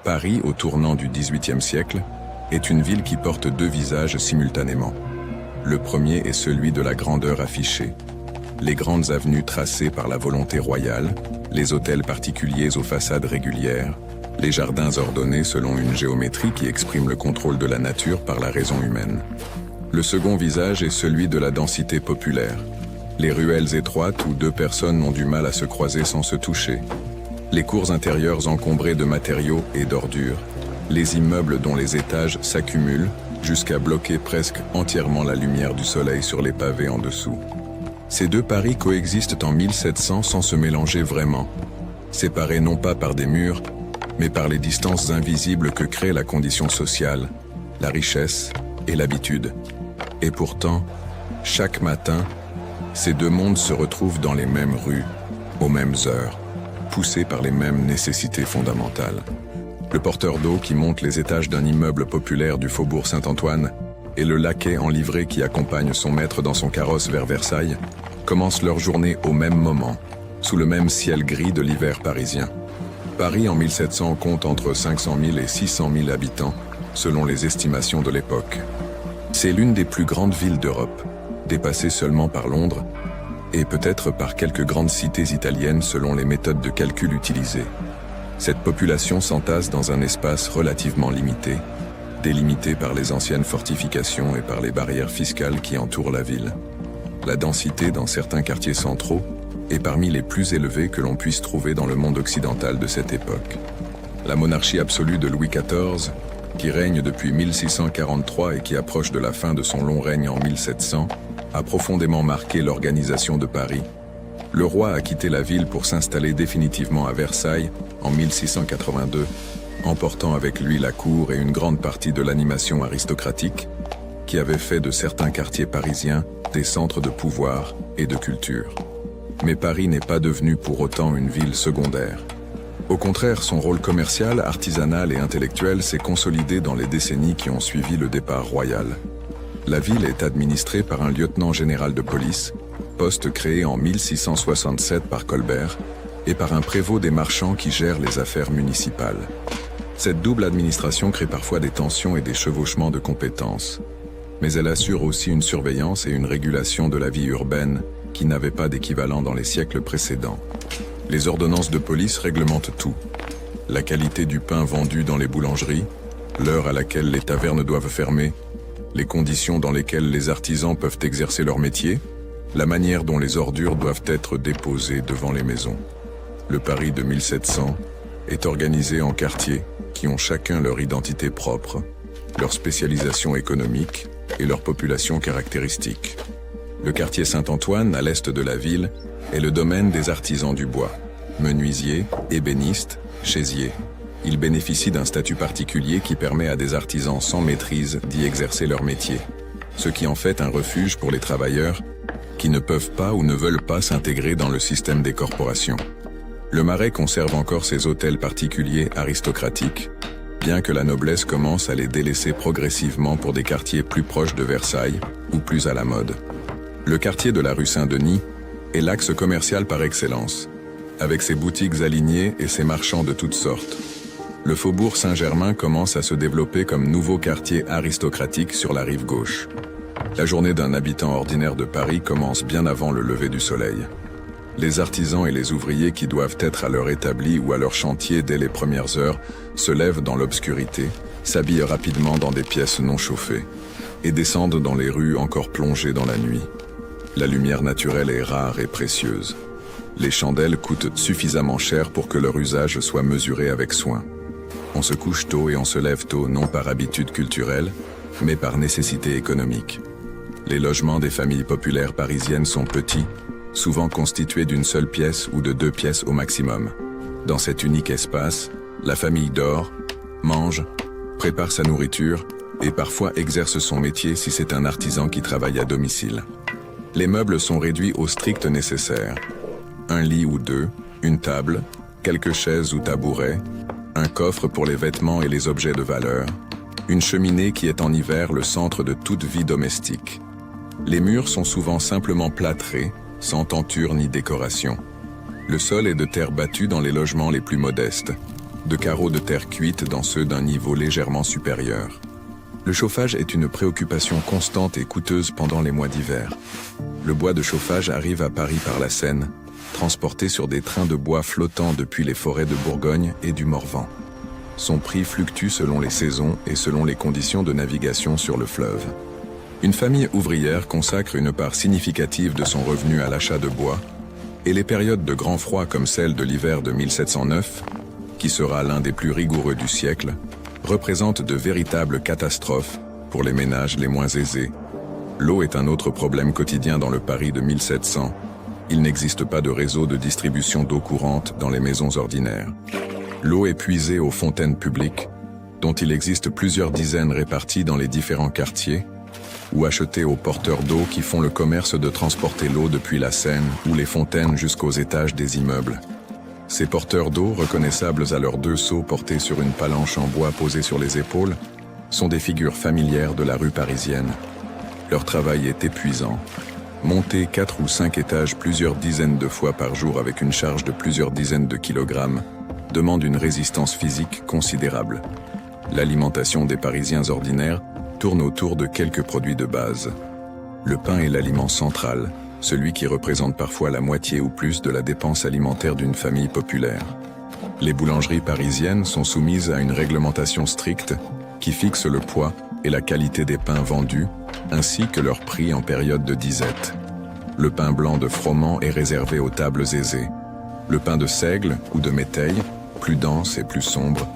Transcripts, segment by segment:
Paris, au tournant du XVIIIe siècle, est une ville qui porte deux visages simultanément. Le premier est celui de la grandeur affichée. Les grandes avenues tracées par la volonté royale, les hôtels particuliers aux façades régulières, les jardins ordonnés selon une géométrie qui exprime le contrôle de la nature par la raison humaine. Le second visage est celui de la densité populaire. Les ruelles étroites où deux personnes ont du mal à se croiser sans se toucher. Les cours intérieures encombrées de matériaux et d'ordures. Les immeubles dont les étages s'accumulent jusqu'à bloquer presque entièrement la lumière du soleil sur les pavés en dessous. Ces deux Paris coexistent en 1700 sans se mélanger vraiment, séparés non pas par des murs, mais par les distances invisibles que crée la condition sociale, la richesse et l'habitude. Et pourtant, chaque matin, ces deux mondes se retrouvent dans les mêmes rues, aux mêmes heures, poussés par les mêmes nécessités fondamentales. Le porteur d'eau qui monte les étages d'un immeuble populaire du faubourg Saint-Antoine et le laquais en livrée qui accompagne son maître dans son carrosse vers Versailles commencent leur journée au même moment, sous le même ciel gris de l'hiver parisien. Paris en 1700 compte entre 500 000 et 600 000 habitants, selon les estimations de l'époque. C'est l'une des plus grandes villes d'Europe, dépassée seulement par Londres, et peut-être par quelques grandes cités italiennes selon les méthodes de calcul utilisées. Cette population s'entasse dans un espace relativement limité, délimité par les anciennes fortifications et par les barrières fiscales qui entourent la ville. La densité dans certains quartiers centraux est parmi les plus élevées que l'on puisse trouver dans le monde occidental de cette époque. La monarchie absolue de Louis XIV, qui règne depuis 1643 et qui approche de la fin de son long règne en 1700, a profondément marqué l'organisation de Paris. Le roi a quitté la ville pour s'installer définitivement à Versailles en 1682, emportant avec lui la cour et une grande partie de l'animation aristocratique qui avait fait de certains quartiers parisiens des centres de pouvoir et de culture. Mais Paris n'est pas devenu pour autant une ville secondaire. Au contraire, son rôle commercial, artisanal et intellectuel s'est consolidé dans les décennies qui ont suivi le départ royal. La ville est administrée par un lieutenant général de police, poste créé en 1667 par Colbert, et par un prévôt des marchands qui gère les affaires municipales. Cette double administration crée parfois des tensions et des chevauchements de compétences. Mais elle assure aussi une surveillance et une régulation de la vie urbaine qui n'avaient pas d'équivalent dans les siècles précédents. Les ordonnances de police réglementent tout. La qualité du pain vendu dans les boulangeries, l'heure à laquelle les tavernes doivent fermer, les conditions dans lesquelles les artisans peuvent exercer leur métier, la manière dont les ordures doivent être déposées devant les maisons. Le Paris de 1700 est organisé en quartiers qui ont chacun leur identité propre, leur spécialisation économique et leur population caractéristique. Le quartier Saint-Antoine, à l'est de la ville, est le domaine des artisans du bois, menuisiers, ébénistes, chaisiers. Ils bénéficient d'un statut particulier qui permet à des artisans sans maîtrise d'y exercer leur métier, ce qui en fait un refuge pour les travailleurs qui ne peuvent pas ou ne veulent pas s'intégrer dans le système des corporations. Le Marais conserve encore ses hôtels particuliers aristocratiques, bien que la noblesse commence à les délaisser progressivement pour des quartiers plus proches de Versailles ou plus à la mode. Le quartier de la rue Saint-Denis est l'axe commercial par excellence, avec ses boutiques alignées et ses marchands de toutes sortes. Le faubourg Saint-Germain commence à se développer comme nouveau quartier aristocratique sur la rive gauche. La journée d'un habitant ordinaire de Paris commence bien avant le lever du soleil. Les artisans et les ouvriers qui doivent être à leur établi ou à leur chantier dès les premières heures se lèvent dans l'obscurité, s'habillent rapidement dans des pièces non chauffées et descendent dans les rues encore plongées dans la nuit. La lumière naturelle est rare et précieuse. Les chandelles coûtent suffisamment cher pour que leur usage soit mesuré avec soin. On se couche tôt et on se lève tôt, non par habitude culturelle, mais par nécessité économique. Les logements des familles populaires parisiennes sont petits, souvent constitués d'une seule pièce ou de 2 pièces au maximum. Dans cet unique espace, la famille dort, mange, prépare sa nourriture et parfois exerce son métier si c'est un artisan qui travaille à domicile. Les meubles sont réduits au strict nécessaire. Un lit ou 2, une table, quelques chaises ou tabourets, un coffre pour les vêtements et les objets de valeur, une cheminée qui est en hiver le centre de toute vie domestique. Les murs sont souvent simplement plâtrés, sans tenture ni décoration. Le sol est de terre battue dans les logements les plus modestes. de carreaux de terre cuite dans ceux d'un niveau légèrement supérieur. Le chauffage est une préoccupation constante et coûteuse pendant les mois d'hiver. Le bois de chauffage arrive à Paris par la Seine, transporté sur des trains de bois flottants depuis les forêts de Bourgogne et du Morvan. Son prix fluctue selon les saisons et selon les conditions de navigation sur le fleuve. Une famille ouvrière consacre une part significative de son revenu à l'achat de bois, et les périodes de grand froid comme celle de l'hiver de 1709, qui sera l'un des plus rigoureux du siècle, représentent de véritables catastrophes pour les ménages les moins aisés. L'eau est un autre problème quotidien dans le Paris de 1700. Il n'existe pas de réseau de distribution d'eau courante dans les maisons ordinaires. L'eau est puisée aux fontaines publiques, dont il existe plusieurs dizaines réparties dans les différents quartiers, ou achetée aux porteurs d'eau qui font le commerce de transporter l'eau depuis la Seine ou les fontaines jusqu'aux étages des immeubles. Ces porteurs d'eau, reconnaissables à leurs 2 seaux portés sur une palanche en bois posée sur les épaules, sont des figures familières de la rue parisienne. Leur travail est épuisant. Monter 4 ou 5 étages plusieurs dizaines de fois par jour avec une charge de plusieurs dizaines de kilogrammes demande une résistance physique considérable. L'alimentation des Parisiens ordinaires tourne autour de quelques produits de base. Le pain est l'aliment central, celui qui représente parfois la moitié ou plus de la dépense alimentaire d'une famille populaire. Les boulangeries parisiennes sont soumises à une réglementation stricte qui fixe le poids et la qualité des pains vendus, ainsi que leur prix en période de disette. Le pain blanc de froment est réservé aux tables aisées. Le pain de seigle ou de métail, plus dense et plus sombre,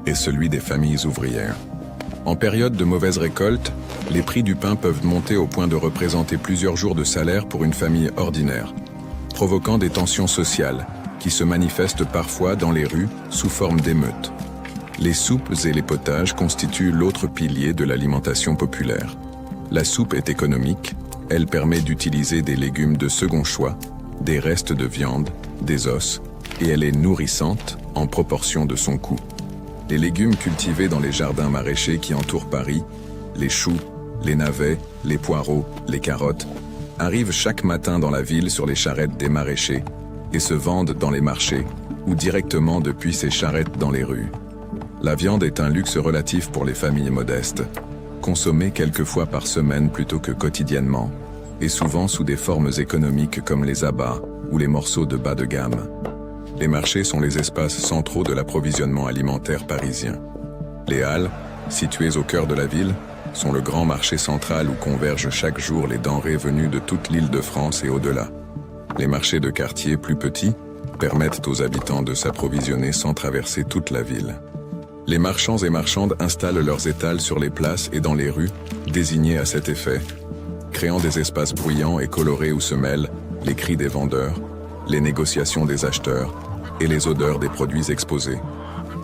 est celui des familles ouvrières. En période de mauvaise récolte, les prix du pain peuvent monter au point de représenter plusieurs jours de salaire pour une famille ordinaire, provoquant des tensions sociales qui se manifestent parfois dans les rues sous forme d'émeutes. Les soupes et les potages constituent l'autre pilier de l'alimentation populaire. La soupe est économique, elle permet d'utiliser des légumes de second choix, des restes de viande, des os, et elle est nourrissante en proportion de son coût. Les légumes cultivés dans les jardins maraîchers qui entourent Paris, les choux, les navets, les poireaux, les carottes, arrivent chaque matin dans la ville sur les charrettes des maraîchers et se vendent dans les marchés ou directement depuis ces charrettes dans les rues. La viande est un luxe relatif pour les familles modestes, consommée quelques fois par semaine plutôt que quotidiennement, et souvent sous des formes économiques comme les abats ou les morceaux de bas de gamme. Les marchés sont les espaces centraux de l'approvisionnement alimentaire parisien. Les halles, situées au cœur de la ville, sont le grand marché central où convergent chaque jour les denrées venues de toute l'Île-de-France et au-delà. Les marchés de quartier plus petits permettent aux habitants de s'approvisionner sans traverser toute la ville. Les marchands et marchandes installent leurs étals sur les places et dans les rues, désignés à cet effet, créant des espaces bruyants et colorés où se mêlent les cris des vendeurs, les négociations des acheteurs et les odeurs des produits exposés.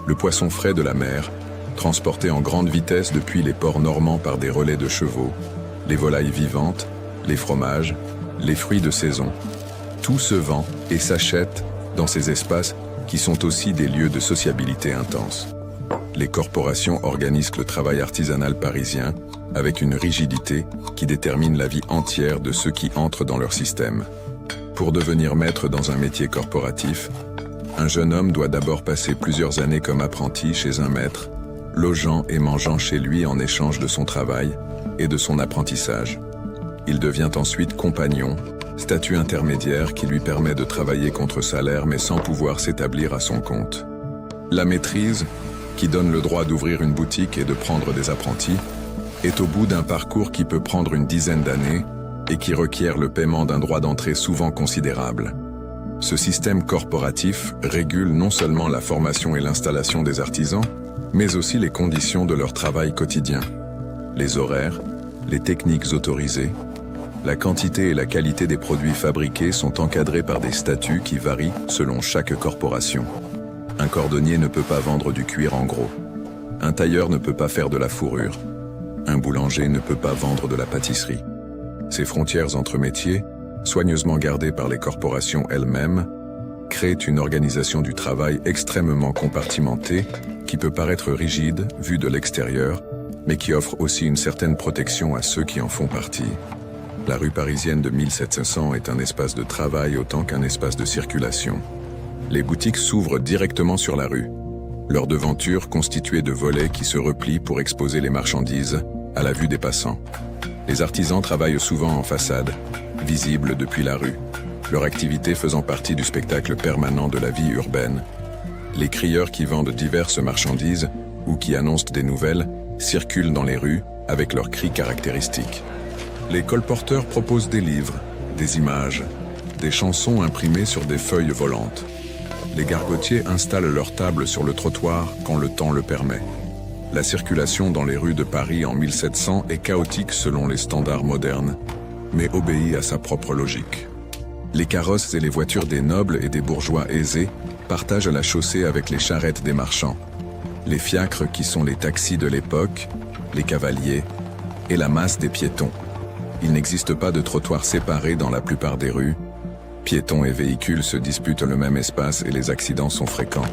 Le poisson frais de la mer, transporté en grande vitesse depuis les ports normands par des relais de chevaux, les volailles vivantes, les fromages, les fruits de saison, tout se vend et s'achète dans ces espaces qui sont aussi des lieux de sociabilité intense. Les corporations organisent le travail artisanal parisien avec une rigidité qui détermine la vie entière de ceux qui entrent dans leur système. Pour devenir maître dans un métier corporatif, un jeune homme doit d'abord passer plusieurs années comme apprenti chez un maître, logeant et mangeant chez lui en échange de son travail et de son apprentissage. Il devient ensuite compagnon, statut intermédiaire qui lui permet de travailler contre salaire mais sans pouvoir s'établir à son compte. La maîtrise, qui donne le droit d'ouvrir une boutique et de prendre des apprentis, est au bout d'un parcours qui peut prendre une dizaine d'années et qui requiert le paiement d'un droit d'entrée souvent considérable. Ce système corporatif régule non seulement la formation et l'installation des artisans, mais aussi les conditions de leur travail quotidien. Les horaires, les techniques autorisées, la quantité et la qualité des produits fabriqués sont encadrés par des statuts qui varient selon chaque corporation. Un cordonnier ne peut pas vendre du cuir en gros. Un tailleur ne peut pas faire de la fourrure. Un boulanger ne peut pas vendre de la pâtisserie. Ces frontières entre métiers, soigneusement gardées par les corporations elles-mêmes, créent une organisation du travail extrêmement compartimentée qui peut paraître rigide vue de l'extérieur, mais qui offre aussi une certaine protection à ceux qui en font partie. La rue parisienne de 1700 est un espace de travail autant qu'un espace de circulation. Les boutiques s'ouvrent directement sur la rue. leur devanture constituée de volets qui se replient pour exposer les marchandises à la vue des passants. Les artisans travaillent souvent en façade, visibles depuis la rue, leur activité faisant partie du spectacle permanent de la vie urbaine. Les crieurs qui vendent diverses marchandises ou qui annoncent des nouvelles circulent dans les rues avec leurs cris caractéristiques. Les colporteurs proposent des livres, des images, des chansons imprimées sur des feuilles volantes. Les gargotiers installent leurs tables sur le trottoir quand le temps le permet. La circulation dans les rues de Paris en 1700 est chaotique selon les standards modernes, mais obéit à sa propre logique. Les carrosses et les voitures des nobles et des bourgeois aisés partagent la chaussée avec les charrettes des marchands. Les fiacres qui sont les taxis de l'époque, les cavaliers et la masse des piétons. Il n'existe pas de trottoirs séparés dans la plupart des rues. Piétons et véhicules se disputent le même espace et les accidents sont fréquents.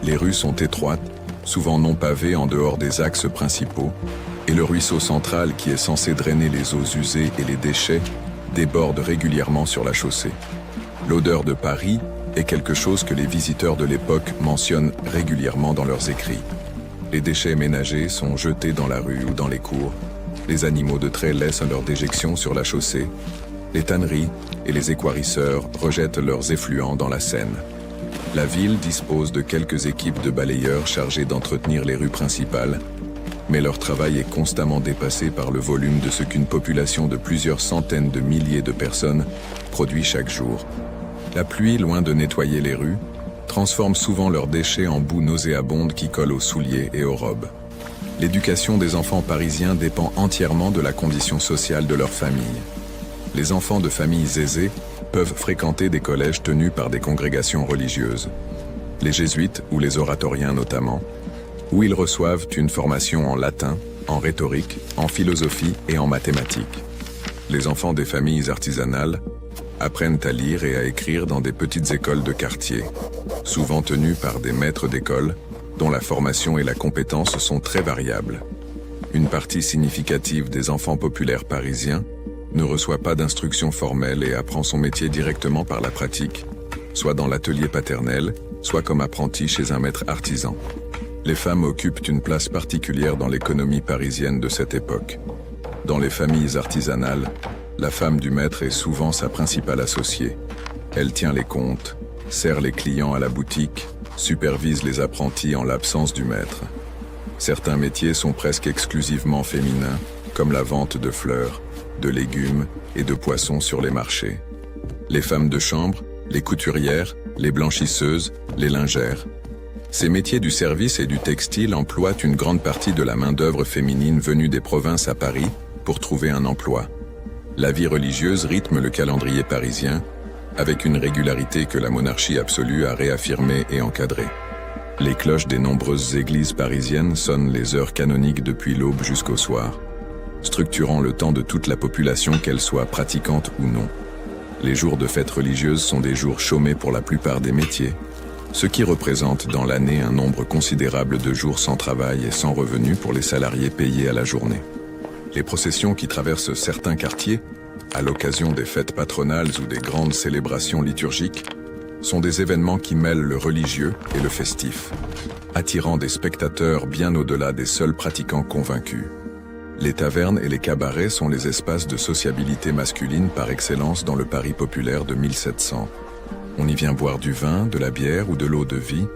Les rues sont étroites, souvent non pavées en dehors des axes principaux, et le ruisseau central qui est censé drainer les eaux usées et les déchets déborde régulièrement sur la chaussée. L'odeur de Paris est quelque chose que les visiteurs de l'époque mentionnent régulièrement dans leurs écrits. Les déchets ménagers sont jetés dans la rue ou dans les cours. Les animaux de trait laissent leurs déjections sur la chaussée. Les tanneries et les équarrisseurs rejettent leurs effluents dans la Seine. La ville dispose de quelques équipes de balayeurs chargées d'entretenir les rues principales, mais leur travail est constamment dépassé par le volume de ce qu'une population de plusieurs centaines de milliers de personnes produit chaque jour. La pluie, loin de nettoyer les rues, transforme souvent leurs déchets en boue nauséabonde qui colle aux souliers et aux robes. L'éducation des enfants parisiens dépend entièrement de la condition sociale de leur famille. Les enfants de familles aisées peuvent fréquenter des collèges tenus par des congrégations religieuses, les jésuites ou les oratoriens notamment, où ils reçoivent une formation en latin, en rhétorique, en philosophie et en mathématiques. Les enfants des familles artisanales apprennent à lire et à écrire dans des petites écoles de quartier, souvent tenues par des maîtres d'école, dont la formation et la compétence sont très variables. Une partie significative des enfants populaires parisiens ne reçoit pas d'instruction formelle et apprend son métier directement par la pratique, soit dans l'atelier paternel, soit comme apprenti chez un maître artisan. Les femmes occupent une place particulière dans l'économie parisienne de cette époque. Dans les familles artisanales, la femme du maître est souvent sa principale associée. Elle tient les comptes, sert les clients à la boutique, supervise les apprentis en l'absence du maître. Certains métiers sont presque exclusivement féminins, comme la vente de fleurs, de légumes et de poissons sur les marchés. Les femmes de chambre, les couturières, les blanchisseuses, les lingères. Ces métiers du service et du textile emploient une grande partie de la main-d'œuvre féminine venue des provinces à Paris pour trouver un emploi. La vie religieuse rythme le calendrier parisien, avec une régularité que la monarchie absolue a réaffirmée et encadrée. Les cloches des nombreuses églises parisiennes sonnent les heures canoniques depuis l'aube jusqu'au soir, structurant le temps de toute la population, qu'elle soit pratiquante ou non. Les jours de fêtes religieuses sont des jours chômés pour la plupart des métiers, ce qui représente dans l'année un nombre considérable de jours sans travail et sans revenus pour les salariés payés à la journée. Les processions qui traversent certains quartiers, à l'occasion des fêtes patronales ou des grandes célébrations liturgiques, sont des événements qui mêlent le religieux et le festif, attirant des spectateurs bien au-delà des seuls pratiquants convaincus. Les tavernes et les cabarets sont les espaces de sociabilité masculine par excellence dans le Paris populaire de 1700. On y vient boire du vin, de la bière ou de l'eau de vie,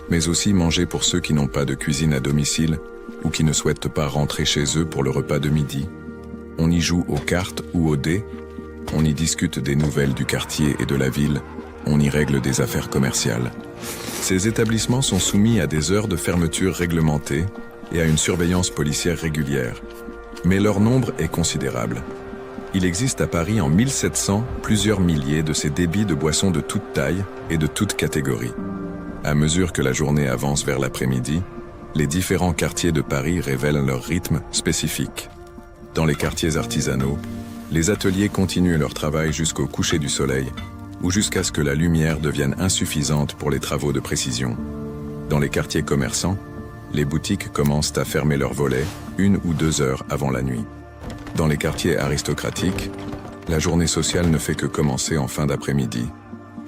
mais aussi manger pour ceux qui n'ont pas de cuisine à domicile ou qui ne souhaitent pas rentrer chez eux pour le repas de midi. On y joue aux cartes ou aux dés, on y discute des nouvelles du quartier et de la ville, on y règle des affaires commerciales. Ces établissements sont soumis à des heures de fermeture réglementées et à une surveillance policière régulière. Mais leur nombre est considérable. Il existe à Paris en 1700 plusieurs milliers de ces débits de boissons de toute taille et de toute catégorie. À mesure que la journée avance vers l'après-midi, les différents quartiers de Paris révèlent leur rythme spécifique. Dans les quartiers artisanaux, les ateliers continuent leur travail jusqu'au coucher du soleil ou jusqu'à ce que la lumière devienne insuffisante pour les travaux de précision. Dans les quartiers commerçants, les boutiques commencent à fermer leurs volets 1 ou 2 heures avant la nuit. Dans les quartiers aristocratiques, la journée sociale ne fait que commencer en fin d'après-midi,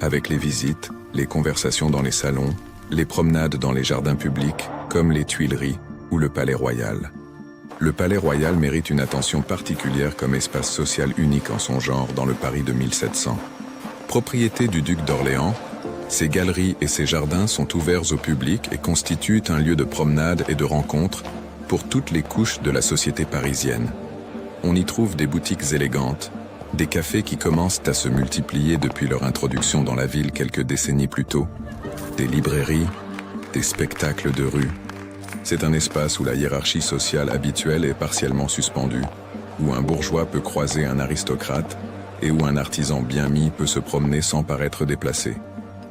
avec les visites, les conversations dans les salons, les promenades dans les jardins publics, comme les Tuileries ou le Palais Royal. Le Palais Royal mérite une attention particulière comme espace social unique en son genre dans le Paris de 1700. Propriété du duc d'Orléans, ses galeries et ses jardins sont ouverts au public et constituent un lieu de promenade et de rencontre pour toutes les couches de la société parisienne. On y trouve des boutiques élégantes, des cafés qui commencent à se multiplier depuis leur introduction dans la ville quelques décennies plus tôt, des librairies, des spectacles de rue. C'est un espace où la hiérarchie sociale habituelle est partiellement suspendue, où un bourgeois peut croiser un aristocrate et où un artisan bien mis peut se promener sans paraître déplacé.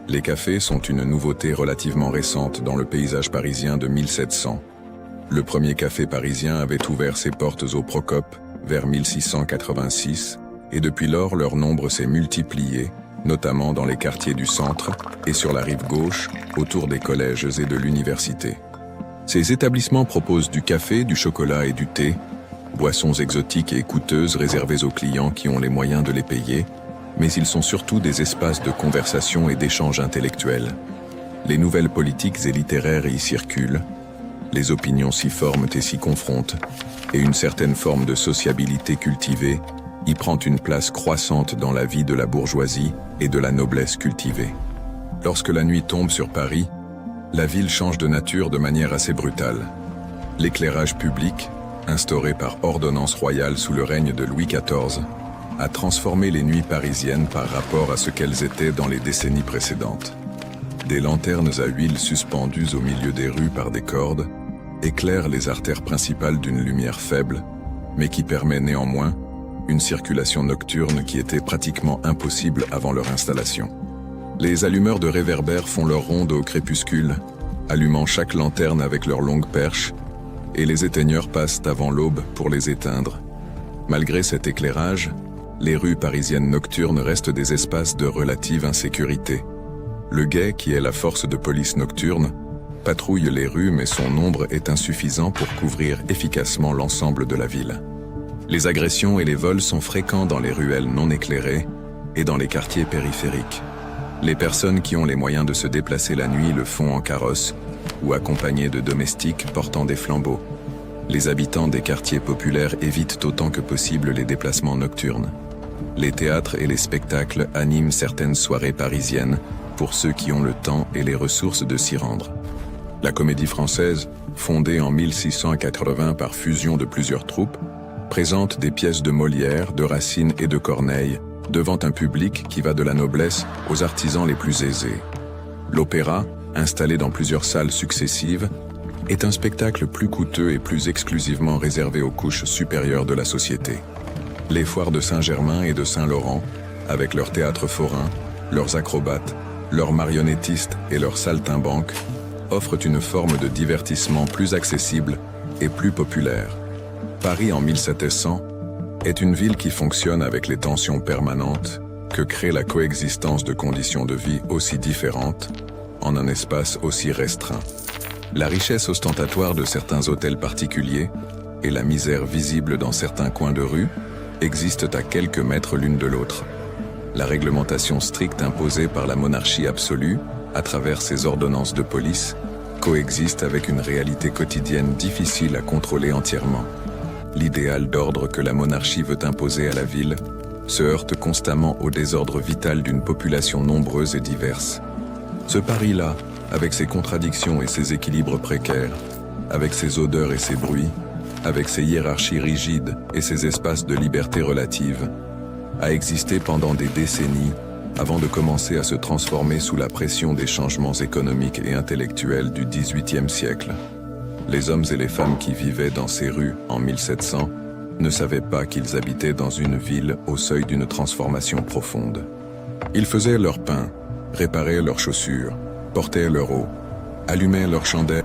Les cafés sont une nouveauté relativement récente dans le paysage parisien de 1700. Le premier café parisien avait ouvert ses portes au Procope vers 1686 et depuis lors leur nombre s'est multiplié, notamment dans les quartiers du centre et sur la rive gauche, autour des collèges et de l'université. Ces établissements proposent du café, du chocolat et du thé, boissons exotiques et coûteuses réservées aux clients qui ont les moyens de les payer, mais ils sont surtout des espaces de conversation et d'échange intellectuel. Les nouvelles politiques et littéraires y circulent, les opinions s'y forment et s'y confrontent, et une certaine forme de sociabilité cultivée y prend une place croissante dans la vie de la bourgeoisie et de la noblesse cultivée. Lorsque la nuit tombe sur Paris, la ville change de nature de manière assez brutale. L'éclairage public, instauré par ordonnance royale sous le règne de Louis XIV, a transformé les nuits parisiennes par rapport à ce qu'elles étaient dans les décennies précédentes. Des lanternes à huile suspendues au milieu des rues par des cordes éclairent les artères principales d'une lumière faible, mais qui permet néanmoins une circulation nocturne qui était pratiquement impossible avant leur installation. Les allumeurs de réverbères font leur ronde au crépuscule, allumant chaque lanterne avec leurs longues perches, et les éteigneurs passent avant l'aube pour les éteindre. Malgré cet éclairage, les rues parisiennes nocturnes restent des espaces de relative insécurité. Le guet, qui est la force de police nocturne, patrouille les rues mais son nombre est insuffisant pour couvrir efficacement l'ensemble de la ville. Les agressions et les vols sont fréquents dans les ruelles non éclairées et dans les quartiers périphériques. Les personnes qui ont les moyens de se déplacer la nuit le font en carrosse ou accompagnés de domestiques portant des flambeaux. Les habitants des quartiers populaires évitent autant que possible les déplacements nocturnes. Les théâtres et les spectacles animent certaines soirées parisiennes pour ceux qui ont le temps et les ressources de s'y rendre. La Comédie Française, fondée en 1680 par fusion de plusieurs troupes, présente des pièces de Molière, de Racine et de Corneille devant un public qui va de la noblesse aux artisans les plus aisés. L'opéra, installé dans plusieurs salles successives, est un spectacle plus coûteux et plus exclusivement réservé aux couches supérieures de la société. Les foires de Saint-Germain et de Saint-Laurent, avec leurs théâtres forains, leurs acrobates, leurs marionnettistes et leurs saltimbanques, offrent une forme de divertissement plus accessible et plus populaire. Paris en 1700 est une ville qui fonctionne avec les tensions permanentes que crée la coexistence de conditions de vie aussi différentes en un espace aussi restreint. La richesse ostentatoire de certains hôtels particuliers et la misère visible dans certains coins de rue existent à quelques mètres l'une de l'autre. La réglementation stricte imposée par la monarchie absolue, à travers ses ordonnances de police, coexiste avec une réalité quotidienne difficile à contrôler entièrement. L'idéal d'ordre que la monarchie veut imposer à la ville se heurte constamment au désordre vital d'une population nombreuse et diverse. Ce Paris-là, avec ses contradictions et ses équilibres précaires, avec ses odeurs et ses bruits, avec ses hiérarchies rigides et ses espaces de liberté relative, a existé pendant des décennies avant de commencer à se transformer sous la pression des changements économiques et intellectuels du XVIIIe siècle. Les hommes et les femmes qui vivaient dans ces rues en 1700 ne savaient pas qu'ils habitaient dans une ville au seuil d'une transformation profonde. Ils faisaient leur pain, réparaient leurs chaussures, portaient leur eau, allumaient leurs chandelles